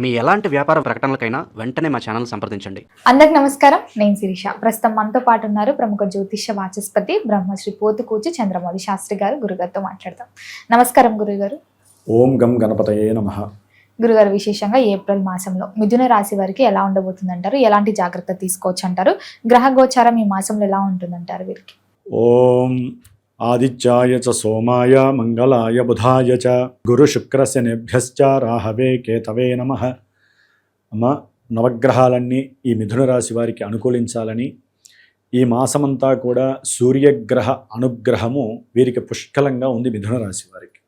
మీ ఎలాంటి వ్యాపార ప్రకటనలకైనా వెంటనే మా ఛానల్ సంప్రదించండి. అందరికి నమస్కారం, నేను శిరీష. ప్రస్తుతం మనతో పాటు ఉన్నారు ప్రముఖ జ్యోతిష్య వాచస్పతి బ్రహ్మశ్రీ పోతుకూచి చంద్రమౌళి శాస్త్రి గారు. గురుగారితో మాట్లాడదాం. నమస్కారం గురుగారు. ఓం గం గణపతయే నమః. గురుగారు, విశేషంగా ఏప్రిల్ మాసంలో మిథున రాశి వారికి ఎలా ఉండబోతుందంటారు? ఎలాంటి జాగ్రత్త తీసుకోవచ్చు అంటారు? గ్రహ గోచారం ఈ మాసంలో ఎలా ఉంటుందంటారు వీరికి? ఓం ఆదిత్యాయ చ సోమాయ మంగళాయ బుధాయ చ గురు శుక్ర శనిభ్యశ్చ రాహవే కేతవే నమః. అమ్మ, నవగ్రహాలన్నీ ఈ మిథున రాశి వారికి అనుకూలించాలని, ఈ మాసమంతా కూడా సూర్యగ్రహ అనుగ్రహము వీరికి పుష్కలంగా ఉంది మిథున రాశి వారికి.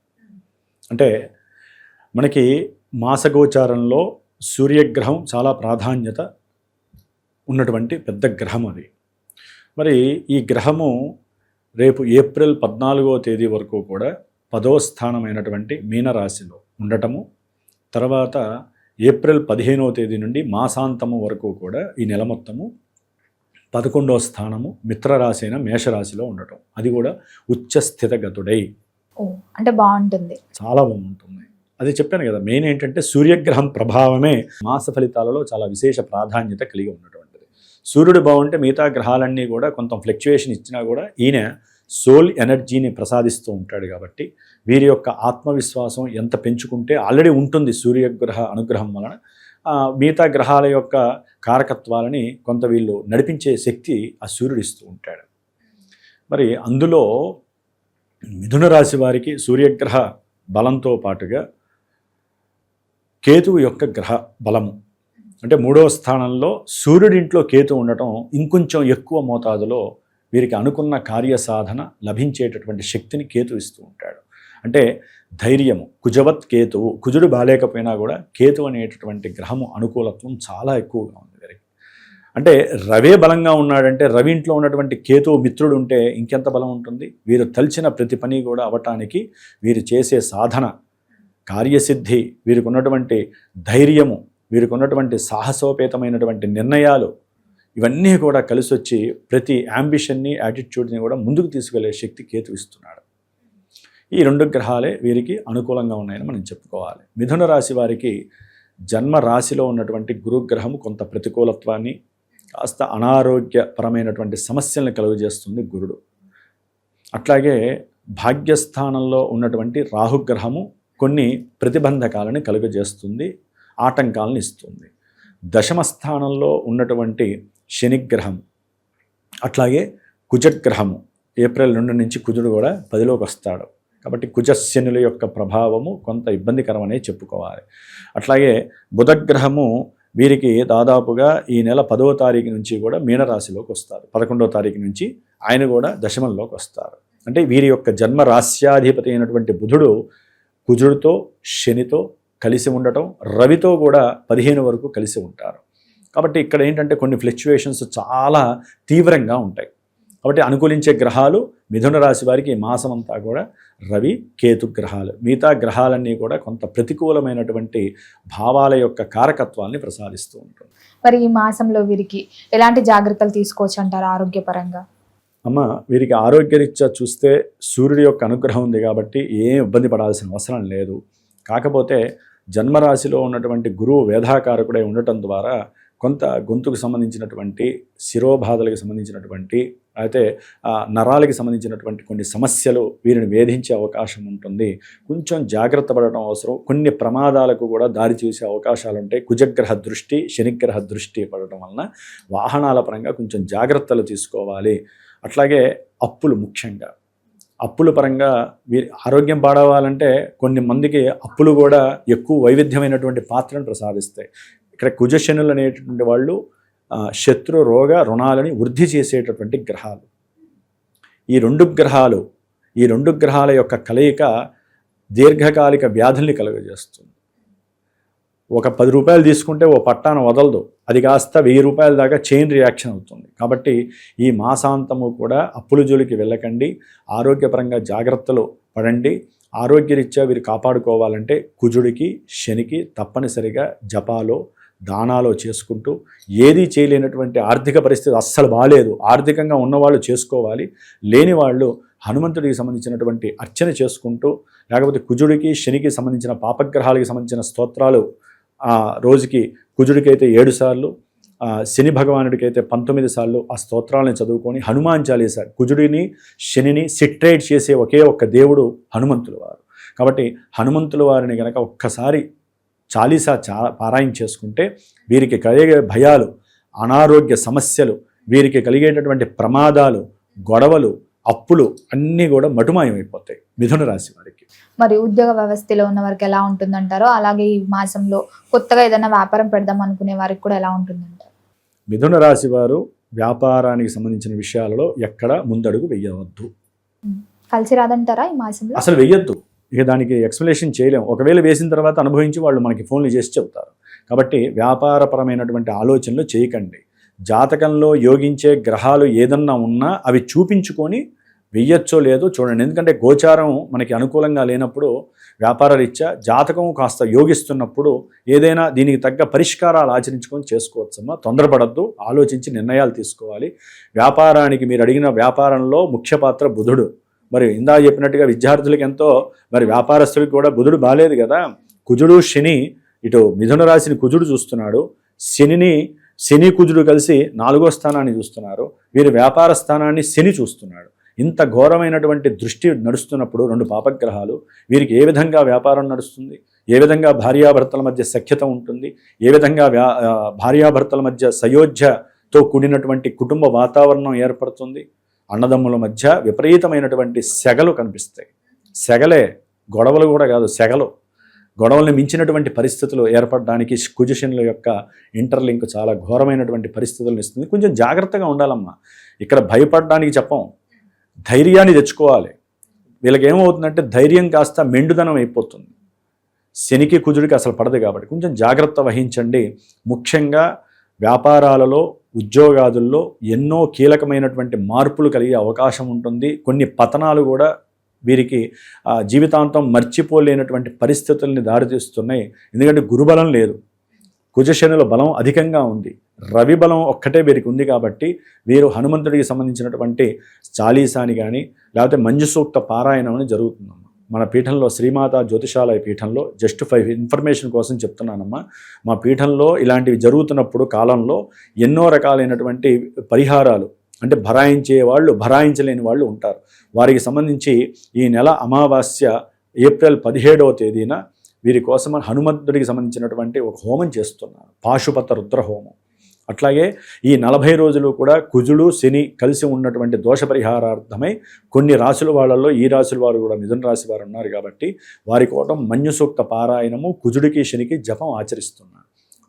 అంటే మనకి మాసగోచారంలో సూర్యగ్రహం చాలా ప్రాధాన్యత ఉన్నటువంటి పెద్ద గ్రహం అది. మరి ఈ గ్రహము రేపు ఏప్రిల్ 14వ తేదీ వరకు కూడా 10వ స్థానమైనటువంటి మీనరాశిలో ఉండటము, తర్వాత ఏప్రిల్ 15వ తేదీ నుండి మాసాంతము వరకు కూడా ఈ నెల మొత్తము 11వ స్థానము మిత్రరాశి అయిన మేషరాశిలో ఉండటం, అది కూడా ఉచ్చస్థితగతుడై. అంటే బాగుంటుంది, చాలా బాగుంటుంది. అది చెప్పాను కదా, మెయిన్ ఏంటంటే సూర్యగ్రహం ప్రభావమే మాస ఫలితాలలో చాలా విశేష ప్రాధాన్యత కలిగి ఉన్నటువంటిది. సూర్యుడు బాగుంటే మిగతా గ్రహాలన్నీ కూడా కొంత ఫ్లక్చుయేషన్ ఇచ్చినా కూడా ఈయన సోల్ ఎనర్జీని ప్రసాదిస్తూ ఉంటాడు. కాబట్టి వీరి యొక్క ఆత్మవిశ్వాసం ఎంత పెంచుకుంటే ఆల్రెడీ ఉంటుంది సూర్యగ్రహ అనుగ్రహం వలన, మిగతా గ్రహాల యొక్క కారకత్వాలని కొంత వీళ్ళు నడిపించే శక్తి ఆ సూర్యుడు ఇస్తూ ఉంటాడు. మరి అందులో మిథున రాశి వారికి సూర్యగ్రహ బలంతో పాటుగా కేతువు యొక్క గ్రహ బలము, అంటే 3వ స్థానంలో సూర్యుడింట్లో కేతు ఉండటం ఇంకొంచెం ఎక్కువ మోతాదులో వీరికి అనుకున్న కార్యసాధన లభించేటటువంటి శక్తిని కేతు ఇస్తూ ఉంటాడు. అంటే ధైర్యము, కుజవత్ కేతువు, కుజుడు బాలేకపోయినా కూడా కేతు అనేటటువంటి గ్రహము అనుకూలత్వం చాలా ఎక్కువగా ఉంది వీరికి. అంటే రవే బలంగా ఉన్నాడంటే, రవి ఇంట్లో ఉన్నటువంటి కేతువు మిత్రుడు ఉంటే ఇంకెంత బలం ఉంటుంది. వీరు తలిచిన ప్రతి పని కూడా అవటానికి, వీరు చేసే సాధన, కార్యసిద్ధి, వీరికి ఉన్నటువంటి ధైర్యము, వీరికి ఉన్నటువంటి సాహసోపేతమైనటువంటి నిర్ణయాలు, ఇవన్నీ కూడా కలిసి వచ్చి ప్రతి యాంబిషన్ని, యాటిట్యూడ్ని కూడా ముందుకు తీసుకెళ్లే శక్తి కేతు ఇస్తున్నాడు. ఈ 2 గ్రహాలే వీరికి అనుకూలంగా ఉన్నాయని మనం చెప్పుకోవాలి. మిథున రాశి వారికి జన్మ రాశిలో ఉన్నటువంటి గురుగ్రహము కొంత ప్రతికూలత్వాన్ని, కాస్త అనారోగ్యపరమైనటువంటి సమస్యలను కలుగజేస్తుంది గురుడు. అట్లాగే భాగ్యస్థానంలో ఉన్నటువంటి రాహుగ్రహము కొన్ని ప్రతిబంధకాలను కలుగజేస్తుంది, ఆటంకాలను ఇస్తుంది. దశమ స్థానంలో ఉన్నటువంటి శనిగ్రహం, అట్లాగే కుజగ్రహము, ఏప్రిల్ 2 నుంచి కుజుడు కూడా 10లోకి వస్తాడు. కాబట్టి కుజశనుల యొక్క ప్రభావము కొంత ఇబ్బందికరమనే చెప్పుకోవాలి. అట్లాగే బుధగ్రహము వీరికి దాదాపుగా ఈ నెల 10వ తారీఖు నుంచి కూడా మీనరాశిలోకి వస్తారు. 11వ తారీఖు నుంచి ఆయన కూడా దశమంలోకి వస్తారు. అంటే వీరి యొక్క జన్మ రాశ్యాధిపతి అయినటువంటి బుధుడు కుజుడితో, శనితో కలిసి ఉండటం, రవితో కూడా 15 వరకు కలిసి ఉంటారు. కాబట్టి ఇక్కడ ఏంటంటే కొన్ని ఫ్లక్చుయేషన్స్ చాలా తీవ్రంగా ఉంటాయి. కాబట్టి అనుకూలించే గ్రహాలు మిథున రాశి వారికి ఈ మాసం అంతా కూడా రవి, కేతు గ్రహాలు. మిగతా గ్రహాలన్నీ కూడా కొంత ప్రతికూలమైనటువంటి భావాల యొక్క కారకత్వాన్ని ప్రసాదిస్తూ ఉంటుంది. మరి ఈ మాసంలో వీరికి ఎలాంటి జాగ్రత్తలు తీసుకోవచ్చు అంటారు ఆరోగ్యపరంగా? అమ్మ, వీరికి ఆరోగ్యరీత్యా చూస్తే సూర్యుడి యొక్క అనుగ్రహం ఉంది కాబట్టి ఏం ఇబ్బంది పడాల్సిన అవసరం లేదు. కాకపోతే జన్మరాశిలో ఉన్నటువంటి గురువు వేధాకారకుడై ఉండటం ద్వారా కొంత గొంతుకు సంబంధించినటువంటి, శిరోబాధలకు సంబంధించినటువంటి, అయితే నరాలకి సంబంధించినటువంటి కొన్ని సమస్యలు వీరిని వేధించే అవకాశం ఉంటుంది. కొంచెం జాగ్రత్త పడటం అవసరం. కొన్ని ప్రమాదాలకు కూడా దారి చూసే అవకాశాలు ఉంటాయి. కుజగ్రహ దృష్టి, శనిగ్రహ దృష్టి పడటం వలన వాహనాల పరంగా కొంచెం జాగ్రత్తలు తీసుకోవాలి. అట్లాగే అప్పులు, ముఖ్యంగా అప్పుల పరంగా వీరి ఆరోగ్యం పాడవాలంటే కొన్ని మందికి అప్పులు కూడా ఎక్కువ వైవిధ్యమైనటువంటి పాత్రను ప్రసాదిస్తాయి. ఇక్కడ కుజశనులు అనేటటువంటి వాళ్ళు శత్రు, రోగ, రుణాలని వృద్ధి చేసేటటువంటి గ్రహాలు. ఈ 2 గ్రహాల యొక్క కలయిక దీర్ఘకాలిక వ్యాధుల్ని కలుగజేస్తుంది. ఒక 10 రూపాయలు తీసుకుంటే ఓ పట్టాన వదలదు, అది కాస్త 1000 రూపాయల దాకా చైన్ రియాక్షన్ అవుతుంది. కాబట్టి ఈ మాసాంతము కూడా అప్పుల జోలికి వెళ్ళకండి, ఆరోగ్యపరంగా జాగ్రత్తలు పడండి. ఆరోగ్యరీత్యా వీరు కాపాడుకోవాలంటే కుజుడికి, శనికి తప్పనిసరిగా జపాలో, దానాలో చేసుకుంటూ, ఏదీ చేయలేనటువంటి ఆర్థిక పరిస్థితి అస్సలు బాలేదు, ఆర్థికంగా ఉన్నవాళ్ళు చేసుకోవాలి, లేని వాళ్ళు హనుమంతుడికి సంబంధించినటువంటి అర్చన చేసుకుంటూ, లేకపోతే కుజుడికి, శనికి సంబంధించిన పాపగ్రహాలకి సంబంధించిన స్తోత్రాలు రోజుకి కుజుడికైతే 7 సార్లు, శని భగవానుడికైతే 19 సార్లు ఆ స్తోత్రాలను చదువుకొని హనుమాన్ చాలీసా, కుజుడిని శనిని సిట్రేట్ చేసే ఒకే ఒక్క దేవుడు హనుమంతుల వారు. కాబట్టి హనుమంతుల వారిని గనక ఒక్కసారి చాలీసా పారాయణ చేసుకుంటే వీరికి కలిగే భయాలు, అనారోగ్య సమస్యలు, వీరికి కలిగేటటువంటి ప్రమాదాలు, గొడవలు, అప్పులు అన్నీ కూడా మటుమాయమైపోతాయి మిథున రాశి వారికి. మరి ఉద్యోగ వ్యవస్థలో ఉన్న వారికి ఎలా ఉంటుందంటారో, అలాగే ఈ మాసంలో కొత్తగా ఏదైనా వ్యాపారం పెడదాం అనుకునే వారికి కూడా ఎలా ఉంటుందంటారు? మిథున రాశి వారు వ్యాపారానికి సంబంధించిన విషయాలలో ఎక్కడ ముందడుగు వెయ్యవద్దు. కలిసి రాదంటారా ఈ మాసంలో? అసలు వెయ్యొద్దు. ఇక దానికి ఎక్స్ప్లెనేషన్ చేయలేము. ఒకవేళ వేసిన తర్వాత అనుభవించి వాళ్ళు మనకి ఫోన్లు చేసి చెబుతారు. కాబట్టి వ్యాపారపరమైనటువంటి ఆలోచనలు చేయకండి. జాతకంలో యోగించే గ్రహాలు ఏదన్నా ఉన్నా అవి చూపించుకొని వెయ్యొచ్చో లేదో చూడండి. ఎందుకంటే గోచారం మనకి అనుకూలంగా లేనప్పుడు వ్యాపార రీత్యా జాతకం కాస్త యోగిస్తున్నప్పుడు ఏదైనా దీనికి తగ్గ పరిష్కారాలు ఆచరించుకొని చేసుకోవచ్చమ్మా. తొందరపడద్దు, ఆలోచించి నిర్ణయాలు తీసుకోవాలి. వ్యాపారానికి మీరు అడిగిన వ్యాపారంలో ముఖ్య పాత్ర బుధుడు. మరి ఇందా చెప్పినట్టుగా విద్యార్థులకి ఎంతో, మరి వ్యాపారస్తులకి కూడా బుధుడు బాలేదు కదా. కుజుడు శని, ఇటు మిథున రాశిని కుజుడు చూస్తున్నాడు, శని కుజుడు కలిసి 4వ స్థానాన్ని చూస్తున్నారు. వీరి వ్యాపార స్థానాన్ని శని చూస్తున్నాడు. ఇంత ఘోరమైనటువంటి దృష్టి నడుస్తున్నప్పుడు 2 పాపగ్రహాలు వీరికి ఏ విధంగా వ్యాపారం నడుస్తుంది, ఏ విధంగా భార్యాభర్తల మధ్య సఖ్యత ఉంటుంది, ఏ విధంగా భార్యాభర్తల మధ్య సయోధ్యతో కూడినటువంటి కుటుంబ వాతావరణం ఏర్పడుతుంది. అన్నదమ్ముల మధ్య విపరీతమైనటువంటి సెగలు కనిపిస్తాయి. సెగలే, గొడవలు కూడా కాదు, సెగలు. గొడవల్ని మించినటువంటి పరిస్థితులు ఏర్పడడానికి కుజశనుల యొక్క ఇంటర్లింక్ చాలా ఘోరమైనటువంటి పరిస్థితులను ఇస్తుంది. కొంచెం జాగ్రత్తగా ఉండాలమ్మా. ఇక్కడ భయపడడానికి చెప్పం, ధైర్యాన్ని తెచ్చుకోవాలి. వీళ్ళకి ఏమవుతుందంటే ధైర్యం కాస్త మెండుదనం అయిపోతుంది. శనికి కుజుడికి అసలు పడదు కాబట్టి కొంచెం జాగ్రత్త వహించండి. ముఖ్యంగా వ్యాపారాలలో, ఉద్యోగాదుల్లో ఎన్నో కీలకమైనటువంటి మార్పులు కలిగే అవకాశం ఉంటుంది. కొన్ని పతనాలు కూడా వీరికి జీవితాంతం మర్చిపోలేనటువంటి పరిస్థితుల్ని దారితీస్తున్నాయి. ఎందుకంటే గురుబలం లేదు, కుజశనుల బలం అధికంగా ఉంది, రవి బలం ఒక్కటే వీరికి ఉంది. కాబట్టి వీరు హనుమంతుడికి సంబంధించినటువంటి చాలీసాని కానీ లేకపోతే మంజు సూక్త పారాయణం అని జరుగుతుందమ్మా మన పీఠంలో. శ్రీమాత జ్యోతిషాలయ పీఠంలో జస్ట్ 5 ఇన్ఫర్మేషన్ కోసం చెప్తున్నానమ్మా. మా పీఠంలో ఇలాంటివి జరుగుతున్నప్పుడు కాలంలో ఎన్నో రకాలైనటువంటి పరిహారాలు, అంటే భరాయించే వాళ్ళు, భరాయించలేని వాళ్ళు ఉంటారు. వారికి సంబంధించి ఈ నెల అమావాస్య ఏప్రిల్ 17వ తేదీన వీరి కోసం హనుమంతుడికి సంబంధించినటువంటి ఒక హోమం చేస్తున్నారు, పాశుపత రుద్ర హోమం. అట్లాగే ఈ 40 రోజులు కూడా కుజుడు శని కలిసి ఉన్నటువంటి దోష పరిహారార్థమై కొన్ని రాశుల వాళ్ళల్లో ఈ రాశుల వారు కూడా మిథున రాశి వారు ఉన్నారు. కాబట్టి వారి కోసం మన్యు సూక్త పారాయణము కుజుడికి శనికి జపం ఆచరిస్తున్నారు.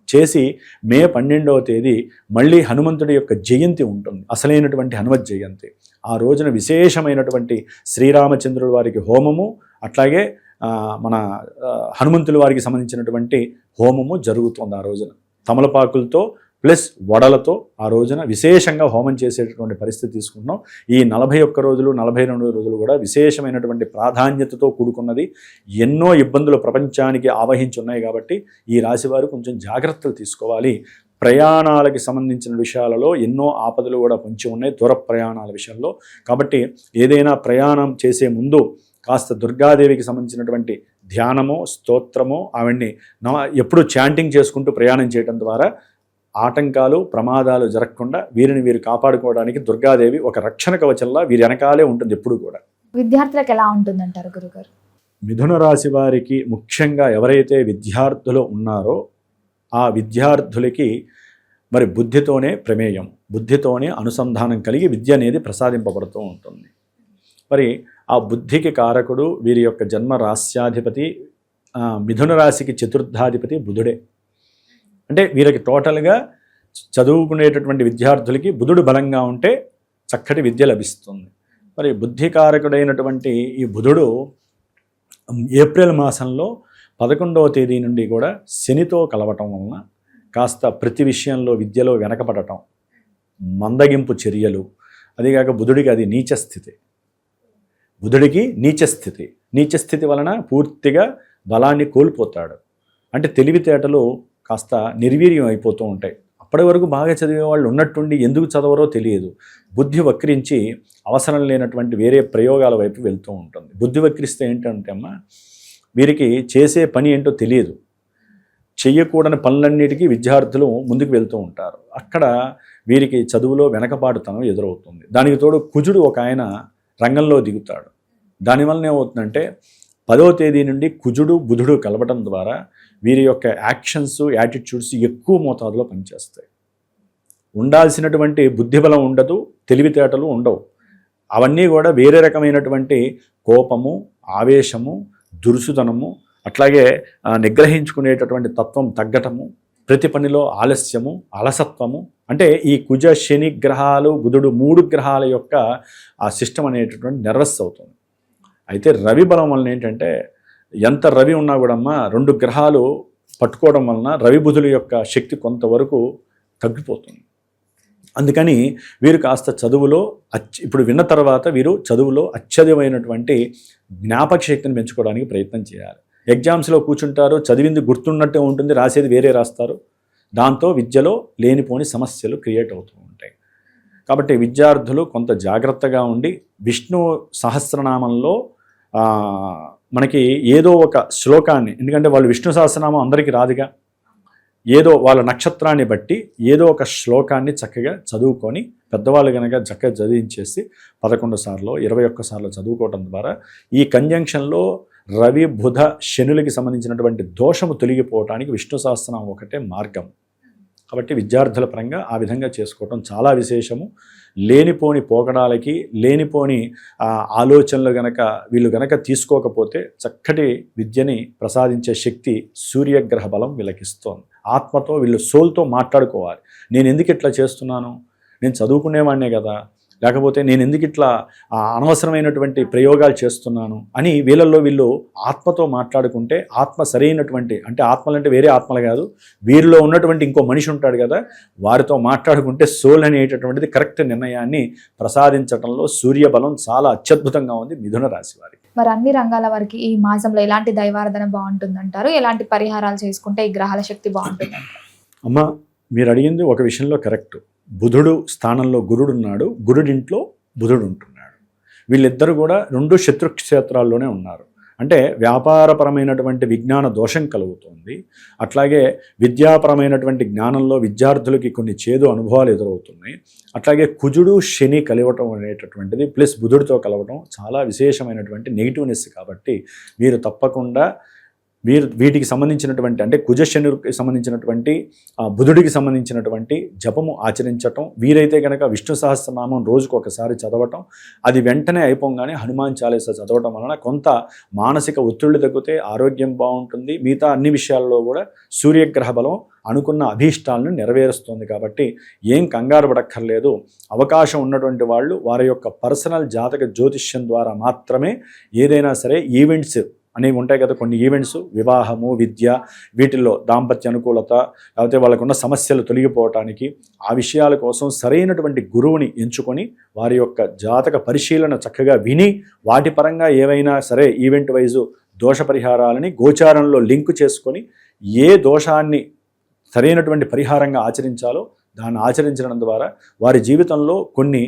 చేసి మే 12వ తేదీ మళ్ళీ హనుమంతుడి యొక్క జయంతి ఉంటుంది, అసలైనటువంటి హనుమత్ జయంతి. ఆ రోజున విశేషమైనటువంటి శ్రీరామచంద్రుల వారికి హోమము, అట్లాగే మన హనుమంతుల వారికి సంబంధించినటువంటి హోమము జరుగుతుంది. ఆ రోజున తమలపాకులతో ప్లస్ వడలతో ఆ రోజున విశేషంగా హోమం చేసేటటువంటి పరిస్థితి తీసుకుంటున్నాం. ఈ 41 రోజులు 42 రోజులు కూడా విశేషమైనటువంటి ప్రాధాన్యతతో కూడుకున్నది. ఎన్నో ఇబ్బందులు ప్రపంచానికి ఆవహించి ఉన్నాయి. కాబట్టి ఈ రాశివారు కొంచెం జాగ్రత్తలు తీసుకోవాలి. ప్రయాణాలకి సంబంధించిన విషయాలలో ఎన్నో ఆపదలు కూడా పొంచి ఉన్నాయి, దూర ప్రయాణాల విషయంలో. కాబట్టి ఏదైనా ప్రయాణం చేసే ముందు కాస్త దుర్గాదేవికి సంబంధించినటువంటి ధ్యానమో స్తోత్రమో ఆవిడ్ని ఎప్పుడు చాంటింగ్ చేసుకుంటూ ప్రయాణం చేయడం ద్వారా ఆటంకాలు ప్రమాదాలు జరగకుండా వీరు కాపాడుకోవడానికి దుర్గాదేవి ఒక రక్షణ కవచంలా వీరి వెనకాలే ఉంటుంది ఎప్పుడు కూడా. విద్యార్థులకు ఎలా ఉంటుందంటారు గురుగారు? మిథున రాశి వారికి ముఖ్యంగా ఎవరైతే విద్యార్థులు ఉన్నారో ఆ విద్యార్థులకి మరి బుద్ధితోనే ప్రమేయం, బుద్ధితోనే అనుసంధానం కలిగి విద్య అనేది ప్రసాదింపబడుతూ ఉంటుంది. మరి ఆ బుద్ధికి కారకుడు వీరి యొక్క జన్మ రాశ్యాధిపతి, మిథున రాశికి చతుర్థాధిపతి బుధుడే. అంటే వీరికి టోటల్గా చదువుకునేటటువంటి విద్యార్థులకి బుధుడు బలంగా ఉంటే చక్కటి విద్య లభిస్తుంది. మరి బుద్ధికారకుడైనటువంటి ఈ బుధుడు ఏప్రిల్ మాసంలో 11వ తేదీ నుండి కూడా శనితో కలవటం వలన కాస్త ప్రతి విషయంలో విద్యలో వెనకపడటం, మందగింపు చర్యలు, అదిగాక బుధుడికి అది నీచస్థితి. బుధుడికి నీచస్థితి వలన పూర్తిగా బలాన్ని కోల్పోతాడు. అంటే తెలివితేటలు కాస్త నిర్వీర్యం అయిపోతూ ఉంటాయి. అప్పటి వరకు బాగా చదివే వాళ్ళు ఉన్నట్టుండి ఎందుకు చదవరో తెలియదు. బుద్ధి వక్రించి అవసరం లేనటువంటి వేరే ప్రయోగాల వైపు వెళ్తూ ఉంటుంది. బుద్ధి వక్రిస్తే ఏంటంటే అమ్మా, వీరికి చేసే పని ఏంటో తెలియదు. చెయ్యకూడని పనులన్నిటికీ విద్యార్థులు ముందుకు వెళ్తూ ఉంటారు. అక్కడ వీరికి చదువులో వెనకబాటుతనం ఎదురవుతుంది. దానికి తోడు కుజుడు ఒక ఆయన రంగంలో దిగుతాడు. దానివల్ల ఏమవుతుందంటే 10వ తేదీ నుండి కుజుడు బుధుడు కలవటం ద్వారా వీరి యొక్క యాక్షన్స్ యాటిట్యూడ్స్ ఎక్కువ మోతాదులో పనిచేస్తాయి. ఉండాల్సినటువంటి బుద్ధిబలం ఉండదు, తెలివితేటలు ఉండవు. అవన్నీ కూడా వేరే రకమైనటువంటి కోపము, ఆవేశము, దురుసుతనము, అట్లాగే నిగ్రహించుకునేటటువంటి తత్వం తగ్గటము, ప్రతి పనిలో ఆలస్యము, అలసత్వము, అంటే ఈ కుజ శని గ్రహాలు బుధుడు 3 గ్రహాల యొక్క ఆ సిస్టమ్ అనేటటువంటి నెర్వస్ అవుతుంది. అయితే రవి బలం వలన ఏంటంటే ఎంత రవి ఉన్నా కూడా 2 గ్రహాలు పట్టుకోవడం వలన రవి బుధుల యొక్క శక్తి కొంతవరకు తగ్గిపోతుంది. అందుకని వీరు కాస్త చదువులో ఇప్పుడు విన్న తర్వాత వీరు చదువులో అత్యధికమైనటువంటి జ్ఞాపక శక్తిని పెంచుకోవడానికి ప్రయత్నం చేయాలి. ఎగ్జామ్స్లో కూర్చుంటారు, చదివింది గుర్తున్నట్టే ఉంటుంది, రాసేది వేరే రాస్తారు. దాంతో విద్యలో లేనిపోని సమస్యలు క్రియేట్ అవుతూ ఉంటాయి. కాబట్టి విద్యార్థులు కొంత జాగ్రత్తగా ఉండి విష్ణు సహస్రనామంలో మనకి ఏదో ఒక శ్లోకాన్ని, ఎందుకంటే వాళ్ళు విష్ణు సహస్రనామం అందరికీ రాదుగా, ఏదో వాళ్ళ నక్షత్రాన్ని బట్టి ఏదో ఒక శ్లోకాన్ని చక్కగా చదువుకొని పెద్దవాళ్ళు కనుక చక్కగా చదివించేసి 11 సార్లు 21 సార్లు చదువుకోవడం ద్వారా ఈ కంజంక్షన్లో రవి బుధ శనులకి సంబంధించినటువంటి దోషము తొలగిపోవటానికి విష్ణు సహస్రనామం ఒకటే మార్గం. కాబట్టి విద్యార్థుల పరంగా ఆ విధంగా చేసుకోవటం చాలా విశేషము. లేనిపోని పోకడాలకి, లేనిపోని ఆలోచనలు వీళ్ళు గనక తీసుకోకపోతే చక్కటి విద్యని ప్రసాదించే శక్తి సూర్యగ్రహ బలం వీళ్ళకిస్తోంది. ఆత్మతో వీళ్ళు సోల్తో మాట్లాడుకోవాలి. నేను ఎందుకు ఇట్లా చేస్తున్నాను, నేను చదువుకునేవాడినే కదా, లేకపోతే నేను ఎందుకు ఇట్లా అనవసరమైనటువంటి ప్రయోగాలు చేస్తున్నాను అని వీళ్ళల్లో వీళ్ళు ఆత్మతో మాట్లాడుకుంటే, ఆత్మ సరైనటువంటి, అంటే ఆత్మలంటే వేరే ఆత్మలు కాదు, వీరిలో ఉన్నటువంటి ఇంకో మనిషి ఉంటాడు కదా, వారితో మాట్లాడుకుంటే సోల్ అనేటటువంటిది కరెక్ట్ నిర్ణయాన్ని ప్రసాదించడంలో సూర్యబలం చాలా అత్యద్భుతంగా ఉంది మిథున రాశి వారికి. మరి అన్ని రంగాల వారికి ఈ మాసంలో ఎలాంటి దైవారాధన బాగుంటుందంటారు? ఎలాంటి పరిహారాలు చేసుకుంటే ఈ గ్రహాల శక్తి బాగుంటుందంటారు? అమ్మ, మీరు అడిగింది ఒక విషయంలో కరెక్ట్. బుధుడు స్థానంలో గురుడు ఉన్నాడు, గురుడింట్లో బుధుడు ఉంటున్నాడు. వీళ్ళిద్దరు కూడా 2 శత్రుక్షేత్రాల్లోనే ఉన్నారు. అంటే వ్యాపారపరమైనటువంటి విజ్ఞాన దోషం కలుగుతుంది. అట్లాగే విద్యాపరమైనటువంటి జ్ఞానంలో విద్యార్థులకి కొన్ని చేదు అనుభవాలు ఎదురవుతున్నాయి. అట్లాగే కుజుడు శని కలవటం అనేటటువంటిది ప్లస్ బుధుడితో కలవటం చాలా విశేషమైనటువంటి నెగిటివ్నెస్. కాబట్టి మీరు తప్పకుండా వీటికి సంబంధించినటువంటి, అంటే కుజ శనికి సంబంధించినటువంటి బుధుడికి సంబంధించినటువంటి జపము ఆచరించటం, వీరైతే కనుక విష్ణు సహస్రనామం రోజుకు ఒకసారి చదవటం, అది వెంటనే అయిపోగానే హనుమాన్ చాలీసా చదవటం వలన కొంత మానసిక ఒత్తిళ్లు తగ్గితే ఆరోగ్యం బాగుంటుంది. మిగతా అన్ని విషయాల్లో కూడా సూర్యగ్రహ బలం అనుకున్న అభీష్టాలను నెరవేరుస్తుంది. కాబట్టి ఏం కంగారు పడక్కర్లేదు. అవకాశం ఉన్నటువంటి వాళ్ళు వారి యొక్క పర్సనల్ జాతక జ్యోతిష్యం ద్వారా మాత్రమే ఏదైనా సరే ఈవెంట్స్ అనేవి ఉంటాయి కదా, కొన్ని ఈవెంట్స్, వివాహము, విద్య, వీటిల్లో దాంపత్య అనుకూలత, లేకపోతే వాళ్ళకున్న సమస్యలు తొలగిపోవటానికి ఆ విషయాల కోసం సరైనటువంటి గురువుని ఎంచుకొని వారి యొక్క జాతక పరిశీలన చక్కగా విని వాటి పరంగా ఏవైనా సరే ఈవెంట్ వైజు దోష పరిహారాలని గోచారంలో లింకు చేసుకొని ఏ దోషాన్ని సరైనటువంటి పరిహారంగా ఆచరించాలో దాన్ని ఆచరించడం ద్వారా వారి జీవితంలో కొన్ని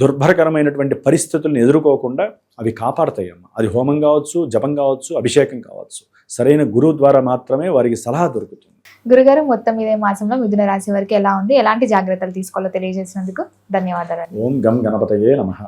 దుర్భరకరమైనటువంటి పరిస్థితులను ఎదుర్కోకుండా అవి కాపాడతాయమ్మ. అది హోమం కావచ్చు, జపం కావచ్చు, అభిషేకం కావచ్చు. సరైన గురువు ద్వారా మాత్రమే వారికి సలహా దొరుకుతుంది. గురుగారు, మొత్తం ఇదే మాసంలో మిథున రాశి వారికి ఎలా ఉంది, ఎలాంటి జాగ్రత్తలు తీసుకోవాలో తెలియజేసినందుకు ధన్యవాదాలు. ఓం గం గణపతయే నమః.